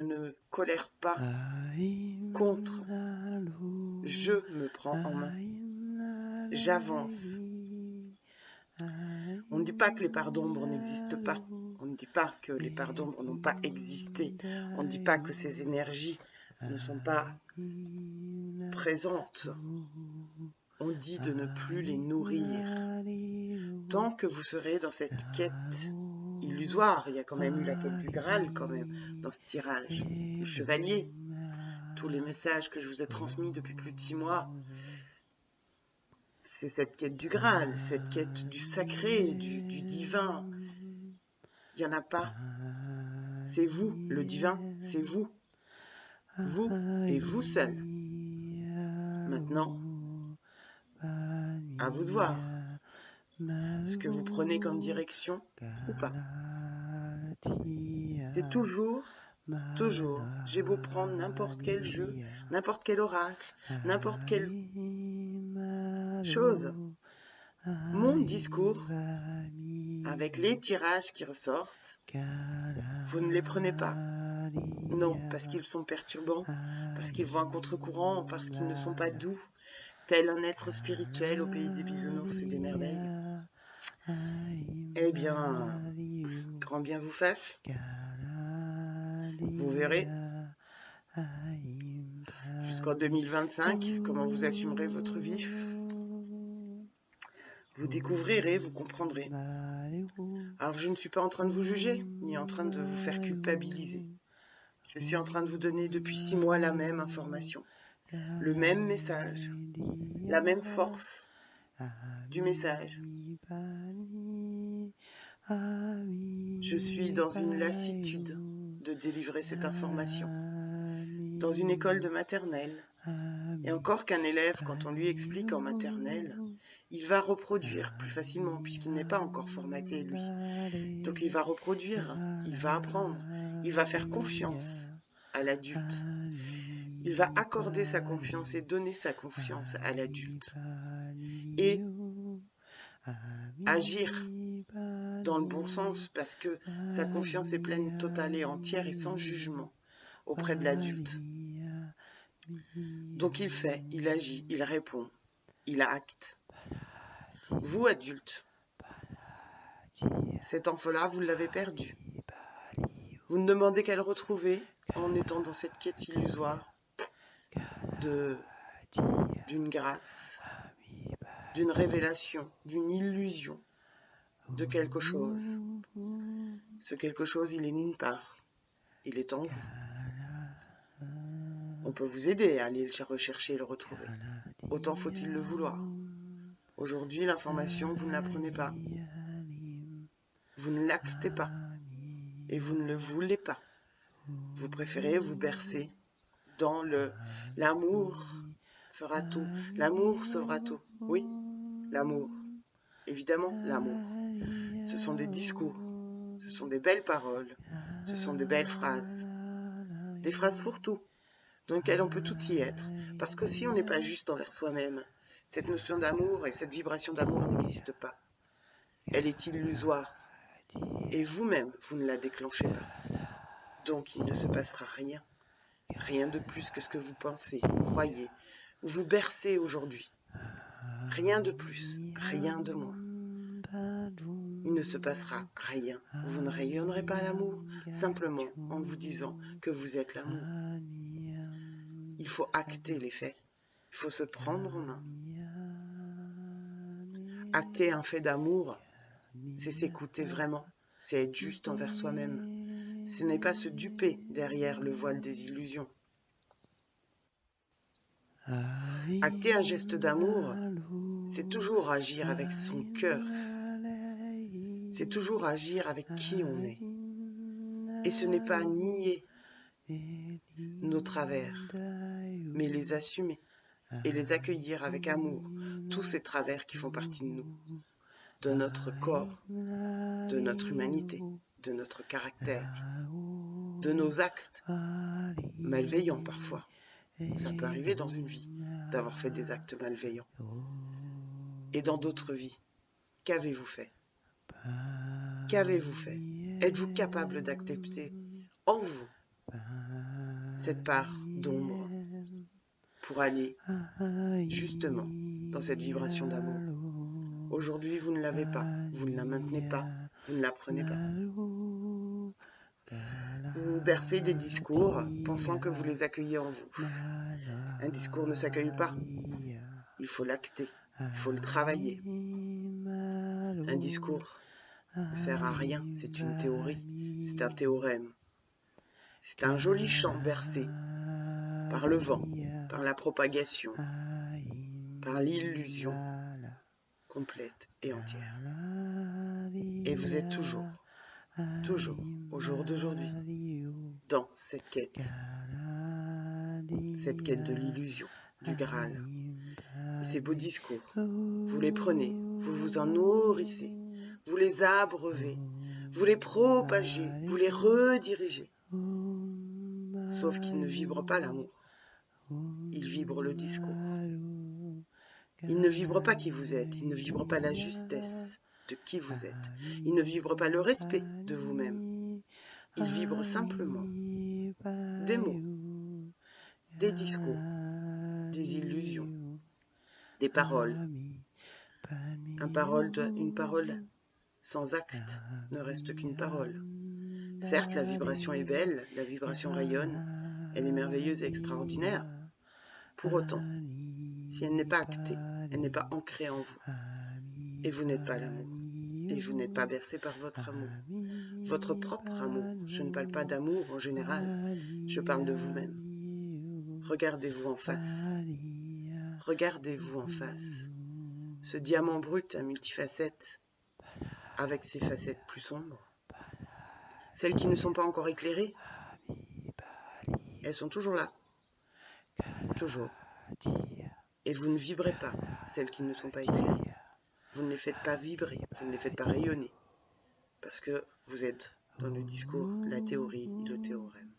ne colère pas contre. Je me prends en main. J'avance. On ne dit pas que les parts d'ombre n'existent pas. On ne dit pas que les parts d'ombre n'ont pas existé. On ne dit pas que ces énergies ne sont pas présentes. On dit de ne plus les nourrir. Tant que vous serez dans cette quête illusoire, il y a quand même eu la quête du Graal quand même dans ce tirage. Le chevalier, tous les messages que je vous ai transmis depuis plus de 6 mois, c'est cette quête du Graal, cette quête du sacré, du divin. Il n'y en a pas. C'est vous, le divin, c'est vous. Vous et vous seul. Maintenant, à vous de voir ce que vous prenez comme direction ou pas. C'est toujours, j'ai beau prendre n'importe quel jeu, n'importe quel oracle, n'importe quelle chose, mon discours, avec les tirages qui ressortent, vous ne les prenez pas. Non, parce qu'ils sont perturbants, parce qu'ils vont à contre-courant, parce qu'ils ne sont pas doux, tel un être spirituel au pays des bisounours et des merveilles. Eh bien, grand bien vous fasse. Vous verrez, jusqu'en 2025, comment vous assumerez votre vie. Vous découvrirez, vous comprendrez. Alors, je ne suis pas en train de vous juger, ni en train de vous faire culpabiliser. Je suis en train de vous donner depuis 6 mois la même information, le même message, la même force du message. Je suis dans une lassitude de délivrer cette information. Dans une école de maternelle, et encore qu'un élève, quand on lui explique en maternelle, il va reproduire plus facilement puisqu'il n'est pas encore formaté, lui. Donc il va reproduire, il va apprendre, il va faire confiance à l'adulte. Il va accorder sa confiance et donner sa confiance à l'adulte. Et agir dans le bon sens parce que sa confiance est pleine, totale et entière et sans jugement auprès de l'adulte. Donc il fait, il agit, il répond, il acte. Vous, adulte, cet enfant-là, vous l'avez perdu. Vous ne demandez qu'à le retrouver en étant dans cette quête illusoire d'une grâce, d'une révélation, d'une illusion de quelque chose. Ce quelque chose, il est nulle part. Il est en vous. On peut vous aider à aller le rechercher et le retrouver. Autant faut-il le vouloir. Aujourd'hui, l'information, vous ne la prenez pas. Vous ne l'actez pas. Et vous ne le voulez pas. Vous préférez vous bercer dans l'amour fera tout. L'amour sauvera tout. Oui, l'amour. Évidemment, l'amour. Ce sont des discours. Ce sont des belles paroles. Ce sont des belles phrases. Des phrases fourre-tout, dans lesquelles on peut tout y être. Parce que si on n'est pas juste envers soi-même, cette notion d'amour et cette vibration d'amour n'existe pas. Elle est illusoire. Et vous-même, vous ne la déclenchez pas. Donc il ne se passera rien. Rien de plus que ce que vous pensez, croyez, ou vous bercez aujourd'hui. Rien de plus, rien de moins. Il ne se passera rien. Vous ne rayonnerez pas l'amour, simplement en vous disant que vous êtes l'amour. Il faut acter les faits. Il faut se prendre en main. Acter un fait d'amour, c'est s'écouter vraiment. C'est être juste envers soi-même. Ce n'est pas se duper derrière le voile des illusions. Acter un geste d'amour, c'est toujours agir avec son cœur. C'est toujours agir avec qui on est. Et ce n'est pas nier nos travers, mais les assumer et les accueillir avec amour. Tous ces travers qui font partie de nous, de notre corps, de notre humanité, de notre caractère, de nos actes, malveillants parfois. Ça peut arriver dans une vie d'avoir fait des actes malveillants. Et dans d'autres vies, qu'avez-vous fait? Qu'avez-vous fait? Êtes-vous capable d'accepter en vous cette part d'ombre pour aller justement dans cette vibration d'amour. Aujourd'hui, vous ne l'avez pas, vous ne la maintenez pas, vous ne la prenez pas. Vous bercez des discours pensant que vous les accueillez en vous. Un discours ne s'accueille pas. Il faut l'acter, il faut le travailler. Un discours ne sert à rien, c'est une théorie, c'est un théorème. C'est un joli chant bercé par le vent, par la propagation, par l'illusion complète et entière. Et vous êtes toujours, au jour d'aujourd'hui, dans cette quête de l'illusion, du Graal. Et ces beaux discours, vous les prenez, vous vous en nourrissez, vous les abreuvez, vous les propagez, vous les redirigez. Sauf qu'ils ne vibrent pas l'amour, ils vibrent le discours. Ils ne vibrent pas qui vous êtes, ils ne vibrent pas la justesse de qui vous êtes, ils ne vibrent pas le respect de vous-même. Ils vibrent simplement des mots, des discours, des illusions, des paroles. Une parole sans acte ne reste qu'une parole. Certes, la vibration est belle, la vibration rayonne, elle est merveilleuse et extraordinaire. Pour autant, si elle n'est pas actée, elle n'est pas ancrée en vous, et vous n'êtes pas l'amour, et vous n'êtes pas bercé par votre amour, votre propre amour. Je ne parle pas d'amour en général, je parle de vous-même. Regardez-vous en face. Regardez-vous en face. Ce diamant brut à multifacettes, avec ses facettes plus sombres. Celles qui ne sont pas encore éclairées, elles sont toujours là. Toujours. Et vous ne vibrez pas celles qui ne sont pas éclairées. Vous ne les faites pas vibrer, vous ne les faites pas rayonner. Parce que vous êtes dans le discours, la théorie, le théorème.